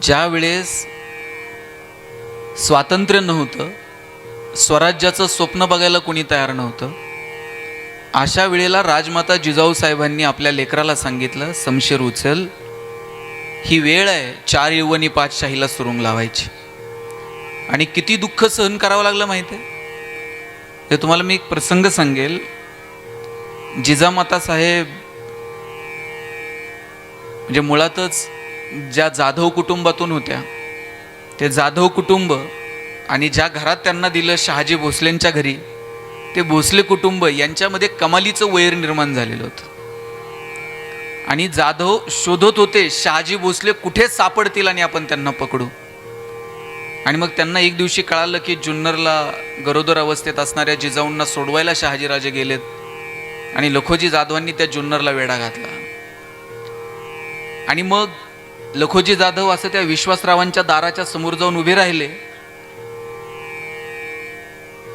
ज्या वेळेस स्वातंत्र्य नव्हतं, स्वराज्याचं स्वप्न बघायला कोणी तयार नव्हतं, अशा वेळेला राजमाता जिजाऊ साहेबांनी आपल्या लेकराला सांगितलं, शमशेर उचल, ही वेळ आहे 4 यवनी 5 शाहीला सुरुंग लावायची. आणि किती दुःख सहन करावं लागलं माहिती आहे. ते तुम्हाला मी एक प्रसंग सांगेल. जिजामाता साहेब म्हणजे मुळातच ज्या जाधव कुटुंबातून होत्या, ते जाधव कुटुंब आणि ज्या घरात त्यांना दिलं शहाजी भोसलेंच्या घरी, ते भोसले कुटुंब यांच्यामध्ये कमालीचं वैर निर्माण झालेलं होतं. आणि जाधव शोधत होते शहाजी भोसले कुठे सापडतील आणि आपण त्यांना पकडू. आणि मग त्यांना एक दिवशी कळालं की जुन्नरला गरोदर अवस्थेत असणाऱ्या जिजाऊंना सोडवायला शहाजीराजे गेलेत. आणि लखोजी जाधवांनी त्या जुन्नरला वेढा घातला. आणि मग लखोजी जाधव असं त्या विश्वासरावांच्या दाराच्या समोर जाऊन उभे राहिले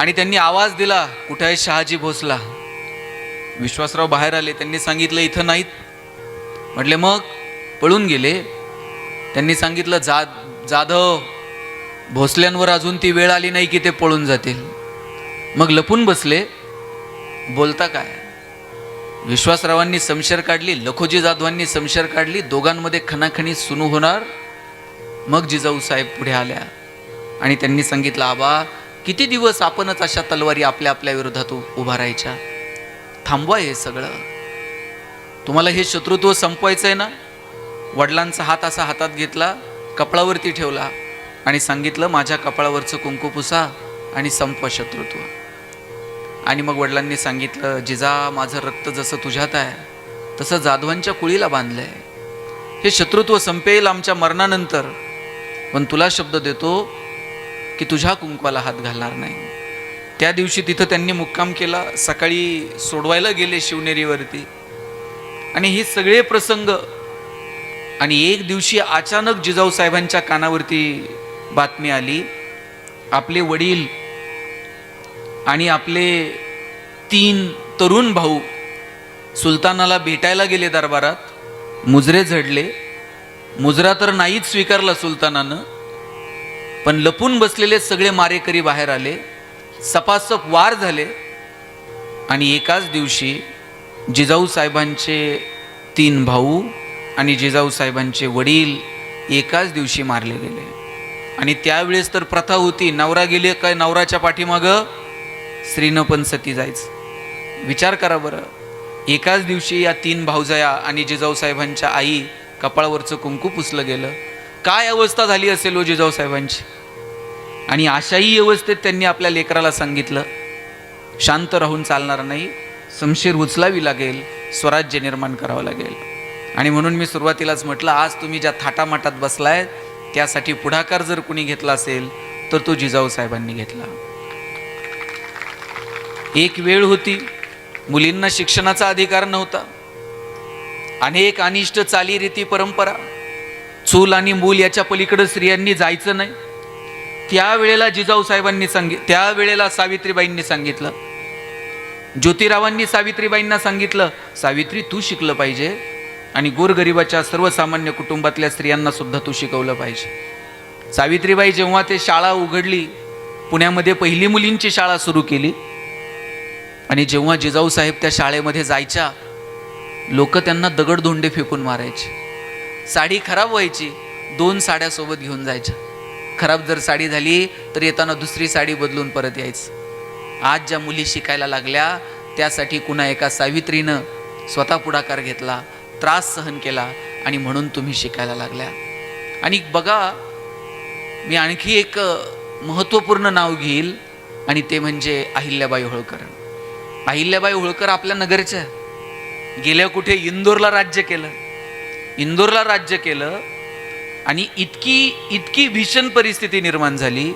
आणि त्यांनी आवाज दिला, कुठे आहे शहाजी भोसला. विश्वासराव बाहेर आले. त्यांनी सांगितलं इथं नाहीत. म्हटले मग? पळून गेले. त्यांनी सांगितलं जाधव भोसल्यांवर अजून ती वेळ आली नाही की ते पळून जातील. मग लपून बसले. बोलता काय? विश्वासरावांनी समशेर काढली, लखोजी जाधवांनी समशेर काढली, दोघांमध्ये खणाखणी सुनू होणार. मग जिजाऊ साहेब पुढे आल्या आणि त्यांनी सांगितलं, आबा किती दिवस आपणच अशा तलवारी आपल्या आपल्या विरोधात उभा राहायच्या, थांबवा हे सगळं. तुम्हाला हे शत्रुत्व संपवायचं आहे ना. वडिलांचा हात असा हातात घेतला, कपाळावरती ठेवला आणि सांगितलं, माझ्या कपाळावरचं कुंकू पुसा आणि संपवा शत्रुत्व. आणि मग वडिलांनी सांगितलं, जिजा माझं रक्त जसं तुझ्यात आहे तसं जाधवांच्या कुळीला बांधलंय. हे शत्रुत्व संपेल आमच्या मरणानंतर, पण तुला शब्द देतो की तुझ्या कुंकवाला हात घालणार नाही. त्या दिवशी तिथं त्यांनी मुक्काम केला. सकाळी सोडवायला गेले शिवनेरीवरती. आणि हे सगळे प्रसंग. आणि एक दिवशी अचानक जिजाऊ साहेबांच्या कानावरती बातमी आली, आपले वडील आणि आपले 3 तरुण भाऊ सुलतानाला भेटायला गेले दरबारात. मुजरे झडले. मुजरा तर नाहीच स्वीकारला सुलतानानं, पण लपून बसलेले सगळे मारेकरी बाहेर आले. सपासप वार झाले. आणि एकाच दिवशी जिजाऊ साहेबांचे 3 भाऊ आणि जिजाऊ साहेबांचे वडील एकाच दिवशी मारले गेले. आणि त्यावेळेस तर प्रथा होती, नवरा गेले काय नवराच्या पाठीमागं स्त्रीनं पण सती जायचं. विचार करा बरं. एकाच दिवशी या 3 भाऊजाया आणि जिजाऊ साहेबांच्या आई कपाळावरचं कुंकू पुसलं गेलं. काय अवस्था झाली असेल हो जिजाऊ साहेबांची. आणि अशाही अवस्थेत त्यांनी आपल्या लेकराला सांगितलं, शांत राहून चालणार नाही, शमशेर उचलावी लागेल, स्वराज्य निर्माण करावं लागेल. आणि म्हणून मी सुरुवातीलाच म्हटलं, आज तुम्ही ज्या थाटामाटात बसलाय त्यासाठी पुढाकार जर कुणी घेतला असेल तर तो जिजाऊ साहेबांनी घेतला. एक वेळ होती, मुलींना शिक्षणाचा अधिकार नव्हता. अनेक अनिष्ट चालीरीती परंपरा, चूल आणि मूल याच्या पलीकडे स्त्रियांनी जायचं नाही. त्यावेळेला जिजाऊ साहेबांनी त्यावेळेला सावित्रीबाईंनी सांगितलं, ज्योतिरावांनी सावित्रीबाईंना सांगितलं, सावित्री तू शिकलं पाहिजे आणि गोरगरिबाच्या सर्वसामान्य कुटुंबातल्या स्त्रियांना सुद्धा तू शिकवलं पाहिजे. सावित्रीबाई जेव्हा ते शाळा उघडली, पुण्यामध्ये पहिली मुलींची शाळा सुरू केली. आणि जेव्हा जिजाऊ साहेब त्या शाळेमध्ये जायच्या, लोक त्यांना दगडधोंडे फेकून मारायचे. साडी खराब व्हायची, 2 साड्या सोबत घेऊन जायच्या. खराब जर साडी झाली तर येताना दुसरी साडी बदलून परत यायचं. आज ज्या मुली शिकायला लागल्या त्यासाठी कुणा एका सावित्रीनं स्वतः पुढाकार घेतला, त्रास सहन केला आणि म्हणून तुम्ही शिकायला लागल्या. आणि बघा, मी आणखी एक महत्त्वपूर्ण नाव घेईल आणि ते म्हणजे अहिल्याबाई होळकर. अहिल्याबाई होळकर आपल्या नगरच्या, गेल्या कुठे इंदोरला राज्य केलं. इंदोरला राज्य केलं आणि इतकी भीषण परिस्थिती निर्माण झाली.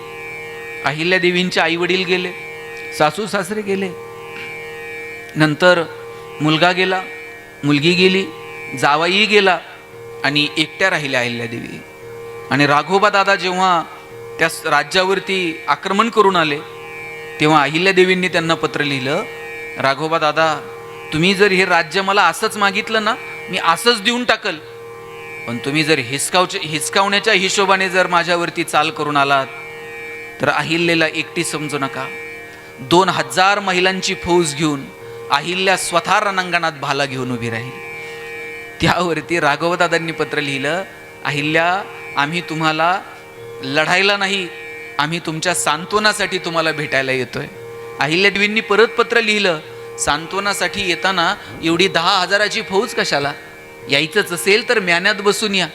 अहिल्यादेवींचे आई वडील गेले, सासू सासरे गेले, नंतर मुलगा गेला, मुलगी गेली, जावाई गेला आणि एकट्या राहिल्या अहिल्यादेवी. आणि राघोबा दादा जेव्हा त्या राज्यावरती आक्रमण करून आले तेव्हा अहिल्यादेवींनी त्यांना पत्र लिहिलं, राघोबा दादा तुम्ही जर हे राज्य मला असंच मागितलं ना, मी असंच देऊन टाकल, पण तुम्ही जर हिसकावण्याच्या हिशोबाने जर माझ्यावरती चाल करून आलात तर अहिल्याला एकटी समजू नका. 2000 महिलांची फौज घेऊन अहिल्या स्वतः रणांगणात भाला घेऊन उभी राहील. त्यावरती राघवदादांनी पत्र लिहिलं, अहिल्या, आम्ही तुम्हाला लढायला नाही, आम्ही तुमच्या सांत्वनासाठी तुम्हाला भेटायला येतोय. अहिल्यादेवींनी परत पत्र लिहिलं, सांत्वनासाठी येताना एवढी 10,000ची फौज कशाला, यायचंच असेल तर म्यान्यात बसून या.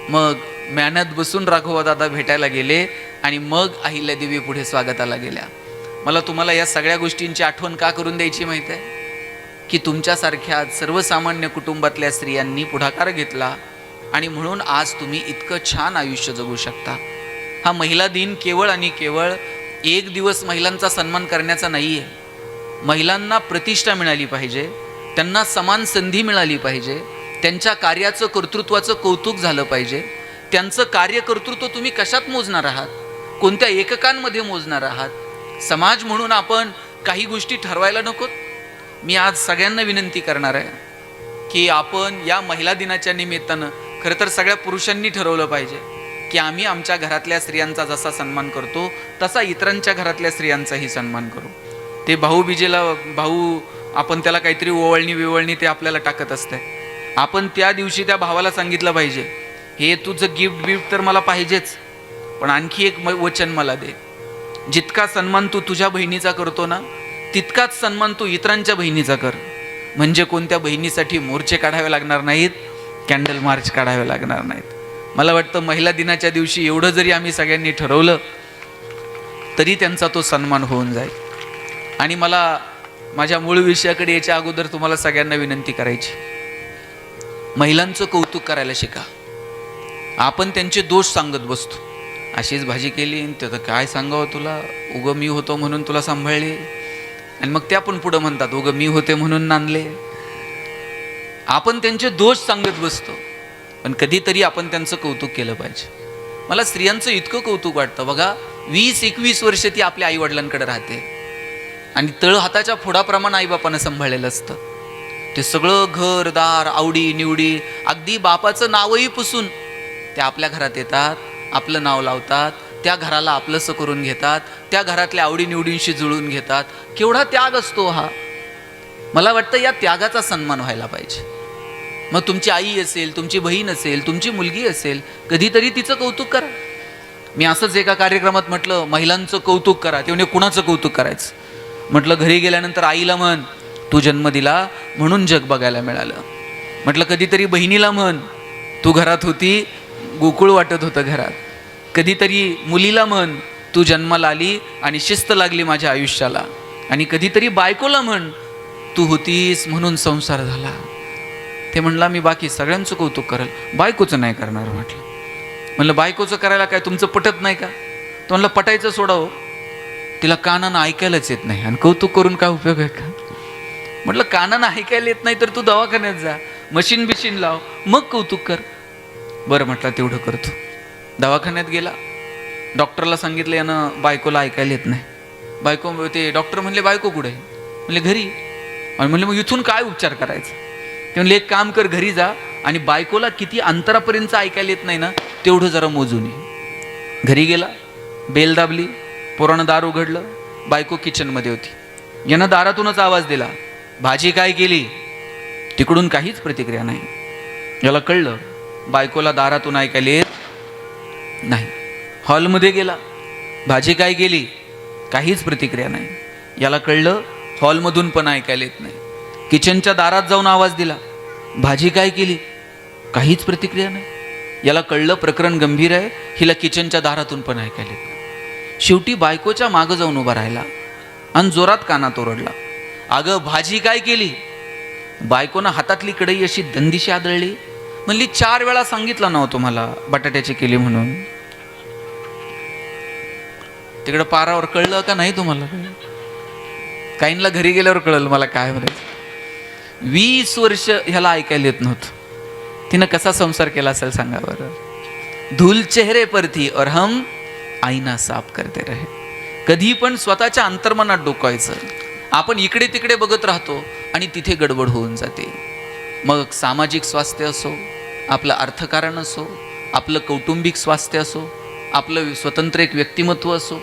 मग म्यान्यात बसून राघवदादा भेटायला गेले आणि मग अहिल्यादेवी पुढे स्वागताला गेल्या. मला तुम्हाला या सगळ्या गोष्टींची आठवण का करून द्यायची माहीत आहे की तुमच्यासारख्या सर्वसामान्य कुटुंबातल्या स्त्रियांनी पुढाकार घेतला आणि म्हणून आज तुम्ही इतकं छान आयुष्य जगू शकता. हा महिला दिन केवळ आणि केवळ एक दिवस महिलांचा सन्मान करण्याचा नाही आहे. महिलांना प्रतिष्ठा मिळाली पाहिजे, त्यांना समान संधी मिळाली पाहिजे, त्यांच्या कार्याचं कर्तृत्वाचं कौतुक झालं पाहिजे. त्यांचं कार्यकर्तृत्व तुम्ही कशात मोजणार आहात, कोणत्या एककांमध्ये मोजणार आहात. समाज म्हणून आपण काही गोष्टी ठरवायला नकोत. मी आज सगळ्यांना विनंती करणार आहे की आपण या महिला दिनाच्या निमित्तानं खरं तर सगळ्या पुरुषांनी ठरवलं पाहिजे की आम्ही आमच्या घरातल्या स्त्रियांचा जसा सन्मान करतो तसा इतरांच्या घरातल्या स्त्रियांचाही सन्मान करू. ते भाऊबीजेला भाऊ आपण त्याला काहीतरी ओवळणी ते आपल्याला टाकत असते. आपण त्या दिवशी त्या भावाला सांगितलं पाहिजे, हे तुझं गिफ्ट तर मला पाहिजेच, पण आणखी एक वचन मला दे. जितका सन्मान तू तुझ्या बहिणीचा करतो ना, तितकाच सन्मान तू इतरांच्या बहिणीचा कर. म्हणजे कोणत्या बहिणीसाठी मोर्चे काढावे लागणार नाहीत, कॅन्डल मार्च काढावे लागणार नाहीत. मला वाटतं महिला दिनाच्या दिवशी एवढं जरी आम्ही सगळ्यांनी ठरवलं तरी त्यांचा तो सन्मान होऊन जाईल. आणि मला माझ्या मूळ विषयाकडे याच्या अगोदर तुम्हाला सगळ्यांना विनंती करायची, महिलांचं कौतुक करायला शिका. आपण त्यांचे दोष सांगत बसतो, अशीच भाजी केली ते तर काय सांगावं तुला, उगं मी होतो म्हणून तुला सांभाळले. आणि मग त्या पण पुढं म्हणतात उगं मी होते म्हणून नांदले. आपण त्यांचे दोष सांगत बसतो, पण कधीतरी आपण त्यांचं कौतुक केलं पाहिजे. मला स्त्रियांचं इतकं कौतुक वाटतं बघा, 20-21 वर्ष ती आपल्या आईवडिलांकडे राहते आणि तळ हाताच्या फोडाप्रमाणे आईबापानं सांभाळलेलं असतं. ते सगळं घरदार आवडी निवडी अगदी बापाचं नावही पुसून त्या आपल्या घरात येतात, आपलं नाव लावतात, त्या घराला आपलंसं करून घेतात, त्या घरातल्या आवडीनिवडींशी जुळून घेतात. केवढा त्याग असतो हा. मला वाटतं या त्यागाचा सन्मान व्हायला पाहिजे. मग तुमची आई असेल, तुमची बहीण असेल, तुमची मुलगी असेल, कधीतरी तिचं कौतुक करा. मी असंच एका कार्यक्रमात म्हटलं महिलांचं कौतुक करा. ते म्हणजे कुणाचं कौतुक करायचं म्हटलं, घरी गेल्यानंतर आईला म्हण तू जन्म दिला म्हणून जग बघायला मिळालं. म्हटलं कधीतरी बहिणीला म्हण तू घरात होती, गोकुळ वाटत होतं घरात. कधीतरी मुलीला म्हण तू जन्माला आली आणि शिस्त लागली माझ्या आयुष्याला. आणि कधीतरी बायकोला म्हण तू होतीस म्हणून संसार झाला. ते म्हणला मी बाकी सगळ्यांचं कौतुक करेल, बायकोचं नाही करणार. म्हटलं बायकोचं करायला काय तुमचं पटत नाही का? तो म्हणलं पटायचं सोडावं, तिला कानानं ऐकायलाच येत नाही आणि कौतुक करून काय उपयोग आहे का? म्हटलं कानानं ऐकायला येत नाही तर तू दवाखान्यात जा, मशीन बिशीन लाव, मग कौतुक कर. बरं म्हटलं तेवढं करतो. दवाखान्यात गेला, डॉक्टरला सांगितलं यानं बायकोला ऐकायला येत नाही. बायको ते डॉक्टर म्हणले बायको कुठे आहे? म्हणले घरी. आणि म्हणले मग इथून काय उपचार करायचा? ते म्हणले एक काम कर, घरी जा आणि बायकोला किती अंतरापर्यंत ऐकायला येत नाही ना तेवढं जरा मोजून ये. घरी गेला, बेल दाबली, पोरानं दार उघडलं, बायको किचनमध्ये होती. यानं दारातूनच आवाज दिला, भाजी काय केली? तिकडून काहीच प्रतिक्रिया नाही. याला कळलं बायकोला दारातून ऐकायला येत नाही. हॉलमध्ये गेला, भाजी काय केली? काहीच प्रतिक्रिया नाही. याला कळलं हॉलमधून पण ऐकायला येत नाही. किचनच्या दारात जाऊन आवाज दिला, भाजी काय केली? काहीच प्रतिक्रिया नाही. याला कळलं प्रकरण गंभीर आहे, हिला किचनच्या दारातून पण ऐकायला येत नाही. शेवटी बायकोच्या मागं जाऊन उभा राहिला आणि जोरात कानात ओरडला, अगं भाजी काय केली? बायकोनं हातातली कढई अशी दंदिशी आदळली. म्हणली 4 वेळा सांगितलं नव्हतं तुम्हाला बटाट्याची केली म्हणून. तिकडं पारावर कळलं का नाही तुम्हाला? काहींना घरी गेल्यावर कळलं मला काय म्हणायचं. 20 वर्ष ह्याला ऐकायला येत नव्हतं. तिनं कसा संसार केला असेल सांगा बरं. धूल चेहरे पर थी और हम आईना साफ करते रहे. कधी पण स्वतःच्या अंतर्मनात डोकायचं. आपण इकडे तिकडे बघत राहतो आणि तिथे गडबड होऊन जाते. मग सामाजिक स्वास्थ्य असो, आपलं अर्थकारण असो, आपलं कौटुंबिक स्वास्थ्य असो, आपलं स्वतंत्र एक व्यक्तिमत्व असो,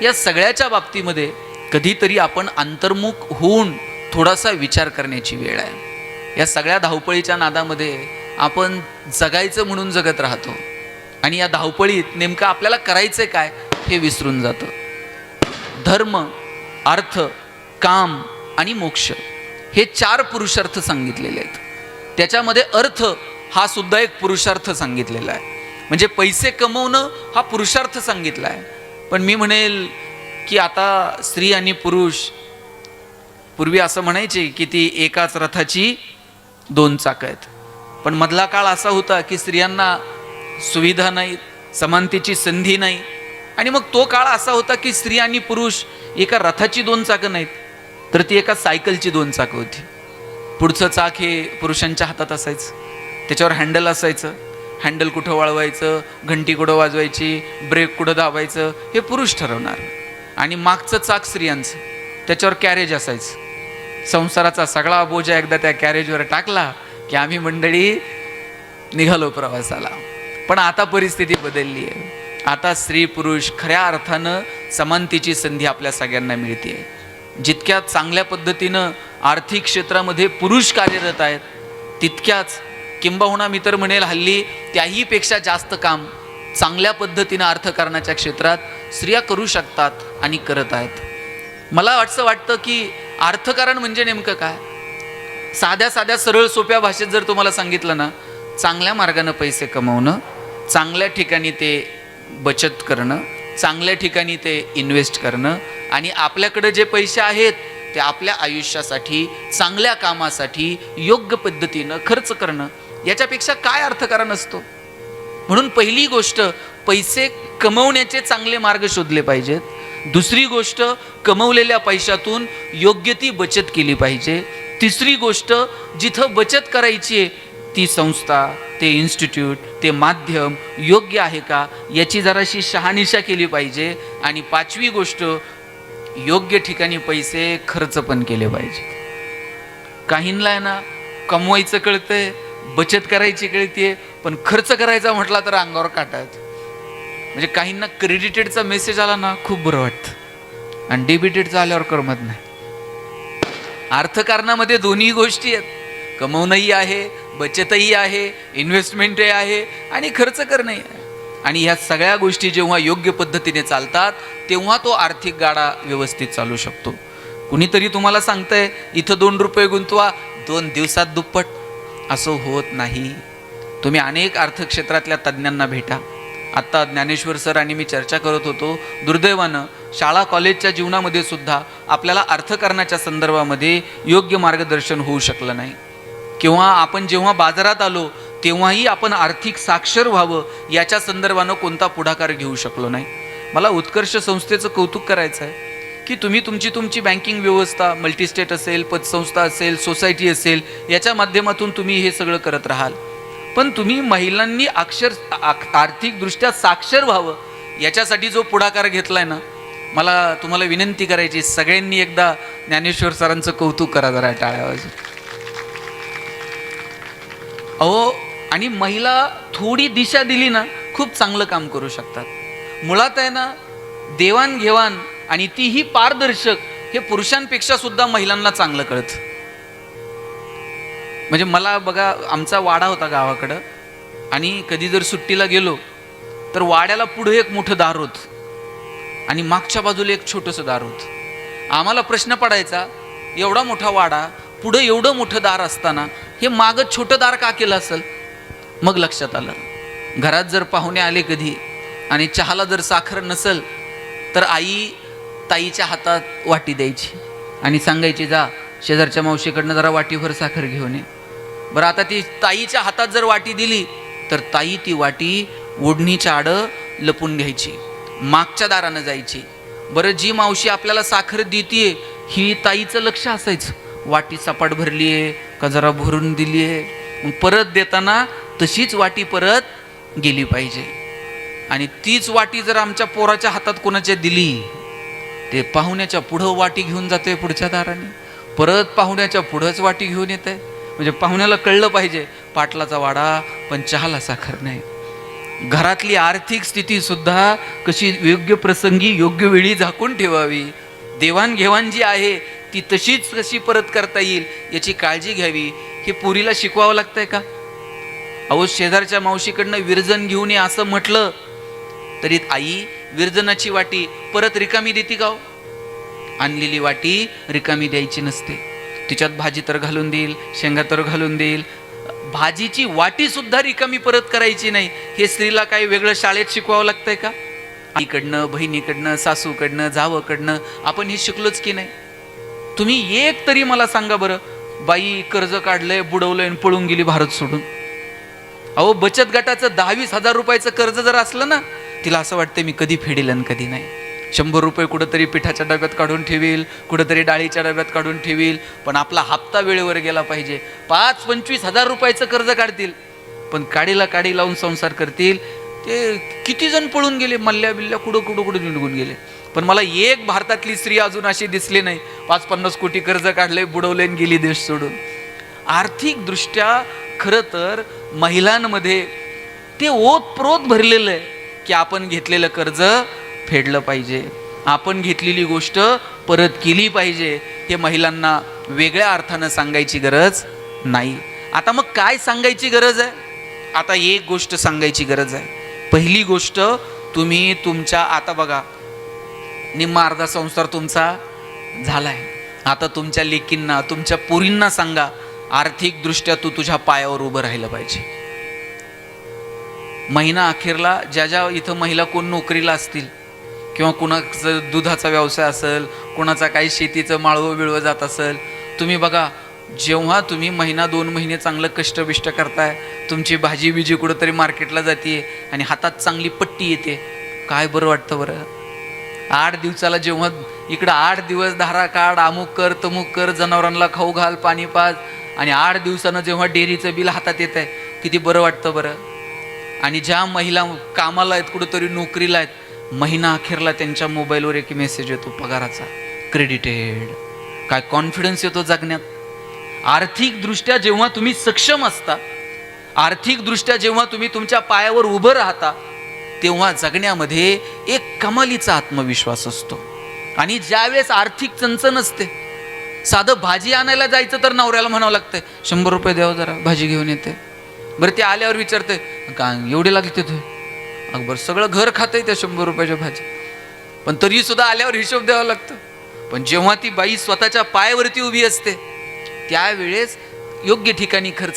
या सगळ्याच्या बाबतीमध्ये कधीतरी आपण अंतर्मुख होऊन थोडासा विचार करण्याची वेळ आहे. या सगळ्या धावपळीच्या नादामध्ये आपण जगायचं म्हणून जगत राहतो आणि या धावपळीत नेमकं आपल्याला करायचं काय हे विसरून जातं. धर्म, अर्थ, काम आणि मोक्ष हे 4 पुरुषार्थ सांगितलेले आहेत. त्याच्यामध्ये अर्थ हा सुद्धा एक पुरुषार्थ सांगितलेला आहे. म्हणजे पैसे कमवणं हा पुरुषार्थ सांगितला आहे. पण मी म्हणेल की आता स्त्री आणि पुरुष, पूर्वी असं म्हणायचे की ती एकाच रथाची 2 चाकं आहेत. पण मधला काळ असा होता की स्त्रियांना सुविधा नाहीत, समानतेची संधी नाही. आणि मग तो काळ असा होता की स्त्री आणि पुरुष एका रथाची 2 चाकं नाहीत, तर ती एका सायकलची 2 चाकं होती. पुढचं चाक हे पुरुषांच्या हातात असायचं, त्याच्यावर हँडल असायचं. हँडल कुठं वळवायचं, घंटी कुठं वाजवायची, ब्रेक कुठं दाबायचं हे पुरुष ठरवणार. आणि मागचं चाक स्त्रियांचं, त्याच्यावर कॅरेज असायचं. संसाराचा सगळा बोजा एकदा त्या कॅरेजवर टाकला की आम्ही मंडळी निघालो प्रवासाला. पण आता परिस्थिती बदलली आहे. आता स्त्री पुरुष खऱ्या अर्थानं समानतेची संधी आपल्या सगळ्यांना मिळते. जितक्या चांगल्या पद्धतीनं आर्थिक क्षेत्रामध्ये पुरुष कार्यरत आहेत, तितक्याच किंबहुना मी तर म्हणेल हल्ली त्याही पेक्षा जास्त काम चांगल्या पद्धतीनं अर्थकारणाच्या क्षेत्रात स्त्रिया करू शकतात आणि करत आहेत. मला असं वाटतं की अर्थकारण म्हणजे नेमकं काय? साध्या साध्या सरळ सोप्या भाषेत जर तुम्हाला सांगितलं ना, चांगल्या मार्गानं पैसे कमवणं, चांगल्या ठिकाणी ते बचत करणं, चांगल्या ठिकाणी ते इन्व्हेस्ट करणं आणि आपल्याकडे जे पैसे आहेत ते आपल्या आयुष्यासाठी, चांगल्या कामासाठी योग्य पद्धतीनं खर्च करणं, याच्यापेक्षा काय अर्थकारण असतो? म्हणून पहिली गोष्ट, पैसे कमवण्याचे चांगले मार्ग शोधले पाहिजेत. दुसरी गोष्ट, कमवलेल्या पैशातून योग्य ती बचत केली पाहिजे. तिसरी गोष्ट, जिथं बचत करायची आहे ती संस्था, ते इन्स्टिट्यूट, ते माध्यम योग्य आहे का याची जराशी शहानिशा केली पाहिजे. आणि 5वी गोष्ट, योग्य ठिकाणी पैसे खर्च पण केले पाहिजे. काहींना आहे ना कमवायचं कळतंय, बचत करायची कळतीये, पण खर्च करायचा म्हटला तर अंगावर काटा येतो. म्हणजे काहींना क्रेडिटेडचा मेसेज आला ना खूप बरं वाटतं आणि डेबिटेडचा आल्यावर करमत नाही. अर्थकारणामध्ये दोन्ही गोष्टी आहेत, कमवणंही आहे, बचतही आहे, इन्व्हेस्टमेंटही आहे आणि खर्च करणंही आहे. आणि ह्या सगळ्या गोष्टी जेव्हा योग्य पद्धतीने चालतात तेव्हा तो आर्थिक गाडा व्यवस्थित चालू शकतो. कुणीतरी तुम्हाला सांगतंय इथं 2 रुपये गुंतवा 2 दिवसात दुप्पट, असं होत नाही. तुम्ही अनेक अर्थक्षेत्रातल्या तज्ज्ञांना भेटा. आत्ता ज्ञानेश्वर सर आणि मी चर्चा करत होतो, दुर्दैवानं शाळा कॉलेजच्या जीवनामध्ये सुद्धा आपल्याला अर्थकारणाच्या संदर्भामध्ये योग्य मार्गदर्शन होऊ शकलं नाही. किंवा आपण जेव्हा बाजारात आलो तेव्हाही आपण आर्थिक साक्षर व्हावं याच्या संदर्भानं कोणता पुढाकार घेऊ शकलो नाही. मला उत्कर्ष संस्थेचं कौतुक करायचं आहे की तुम्ही तुमची बँकिंग व्यवस्था, मल्टीस्टेट असेल, पतसंस्था असेल, सोसायटी असेल, याच्या माध्यमातून तुम्ही हे सगळं करत राहाल. पण तुम्ही महिलांनी आर्थिकदृष्ट्या साक्षर व्हावं याच्यासाठी जो पुढाकार घेतलाय ना, मला तुम्हाला विनंती करायची, सगळ्यांनी एकदा ज्ञानेश्वर सरांचं कौतुक करा जरा टाळ्या वाजवून. अहो, आणि महिला थोडी दिशा दिली ना खूप चांगलं काम करू शकतात. मुळात आहे ना, देवाणघेवाण आणि तीही पारदर्शक हे पुरुषांपेक्षा सुद्धा महिलांना चांगलं कळतं. म्हणजे मला बघा, आमचा वाडा होता गावाकडं आणि कधी जर सुट्टीला गेलो तर वाड्याला पुढे एक मोठं दार होतं आणि मागच्या बाजूला एक छोटंसं दार होतं. आम्हाला प्रश्न पडायचा, एवढा मोठा वाडा, पुढं एवढं मोठं दार असताना हे मागं छोटं दार का केलं असेल? मग लक्षात आलं, घरात जर पाहुणे आले कधी आणि चहाला जर साखर नसेल तर आई ताईच्या हातात वाटी द्यायची आणि सांगायची, जा शेजारच्या मावशीकडनं जरा वाटीभर साखर घेऊन ये. बरं, आता ती ताईच्या हातात जर वाटी दिली तर ताई ती वाटी ओढणीच्या आडं लपून घ्यायची, मागच्या दारानं जायची. बरं, जी मावशी आपल्याला साखर देतीये ही ताईचं लक्ष असायचं, वाटी सपाट भरली आहे का जरा भरून दिली आहे. मग परत देताना तशीच वाटी परत गेली पाहिजे. आणि तीच वाटी जर आमच्या पोराच्या हातात कोणाच्या दिली, ते पाहुण्याच्या पुढं वाटी घेऊन जाते पुढच्या दाराने, परत पाहुण्याच्या पुढंच वाटी घेऊन येते. म्हणजे पाहुण्याला कळलं पाहिजे पाटलाचा वाडा पण चहाला साखर नाही. घरातली आर्थिक स्थिती सुद्धा कशी योग्य प्रसंगी योग्य वेळी झाकून ठेवावी, देवाणघेवाण जी आहे ती तशीच कशी परत करता येईल याची काळजी घ्यावी. हे पोरीला शिकवावं लागतंय का? अहो, शेजारच्या मावशीकडनं विरजन घेऊन ये असं म्हटलं तरी आई विरजनाची वाटी परत रिकामी देते का? आणलेली वाटी रिकामी द्यायची नसते. तिच्यात भाजी तर घालून देईल, शेंगा तर घालून देईल, भाजीची वाटी सुद्धा रिकामी परत करायची नाही. हे स्त्रीला काही वेगळं शाळेत शिकवावं लागतंय का? आईकडनं, बहिणीकडनं, सासूकडनं, जावकडनं आपण हे शिकलोच की नाही? तुम्ही एक तरी मला सांगा बरं, बाई कर्ज काढलंय, बुडवलंय आणि पळून गेली भारत सोडून. अहो, बचत गटाचं 10-20 हजार रुपयाचं कर्ज जर असलं ना, तिला असं वाटतं मी कधी फेडेल आणि कधी नाही. 100 रुपये कुठंतरी पिठाच्या डब्यात काढून ठेवील, कुठंतरी डाळीच्या डब्यात काढून ठेवील, पण आपला हप्ता वेळेवर गेला पाहिजे. 5-25 हजार रुपयाचं कर्ज काढतील, पण काडीला काडी लावून संसार करतील. ते किती जण पळून गेले, मल्ल्या बिल्ल्या कुठं निघून गेले. पण मला एक भारतातली स्त्री अजून अशी दिसली नाही 5-50 कोटी कर्ज काढले, बुडवले आणि गेली देश सोडून. आर्थिक दृष्ट्या खरं तर महिलांमध्ये ते ओतप्रोत भरलेलं आहे की आपण घेतलेलं कर्ज फेडलं पाहिजे, आपण घेतलेली गोष्ट परत केली पाहिजे. हे महिलांना वेगळ्या अर्थानं सांगायची गरज नाही. आता मग काय सांगायची गरज आहे? आता एक गोष्ट सांगायची गरज आहे. पहिली गोष्ट, तुम्ही तुमच्या, आता बघा निम्मा अर्धा संसार तुमचा झालाय, आता तुमच्या लेकींना, तुमच्या पोरींना सांगा आर्थिक दृष्ट्या तू तुझ्या पायावर उभं राहिलं पाहिजे. महिना अखेरला ज्या इथं महिला कोण नोकरीला असतील किंवा कुणाचं दुधाचा व्यवसाय असेल, कुणाचा काही शेतीचं माळवं बिळवं जात असेल, तुम्ही बघा जेव्हा तुम्ही 1-2 महिने चांगलं कष्टबिष्ट करताय, तुमची भाजी बिजी कुठंतरी मार्केटला जाते आणि हातात चांगली पट्टी येते, काय बरं वाटतं बरं. 8 दिवसाला जेव्हा इकडं 8 दिवस धारा काढ, अमुक कर तमुक कर, जनावरांना खाऊ घाल, पाणी पाज, आणि 8 दिवसानं जेव्हा डेअरीचं बिल हातात येत आहे, किती बरं वाटतं बरं. आणि ज्या महिला कामाला आहेत, कुठंतरी नोकरीला आहेत, महिना अखेरला त्यांच्या मोबाईलवर एक मेसेज येतो पगाराचा, क्रेडिटेड. काय कॉन्फिडन्स येतो जगण्यात. आर्थिकदृष्ट्या जेव्हा तुम्ही सक्षम असता, आर्थिकदृष्ट्या जेव्हा तुम्ही तुमच्या पायावर उभं राहता, तेव्हा जगण्यामध्ये एक कमालीचा आत्मविश्वास असतो. आणि ज्यावेळेस आर्थिक चणचण असते, साधं भाजी आणायला जायचं तर नवऱ्याला म्हणावं लागतंय 100 रुपये द्यावं, जरा भाजी घेऊन येते. बरं ते आल्यावर विचारते का एवढे लागले ते, बरं सगळं घर खातंय त्या 100 रुपयाच्या भाजी, पण तरी सुद्धा आल्यावर हिशोब द्यावा लागतं. पण जेव्हा ती बाई स्वतःच्या पायावरती उभी असते, त्यावेळेस योग्य ठिकाणी खर्च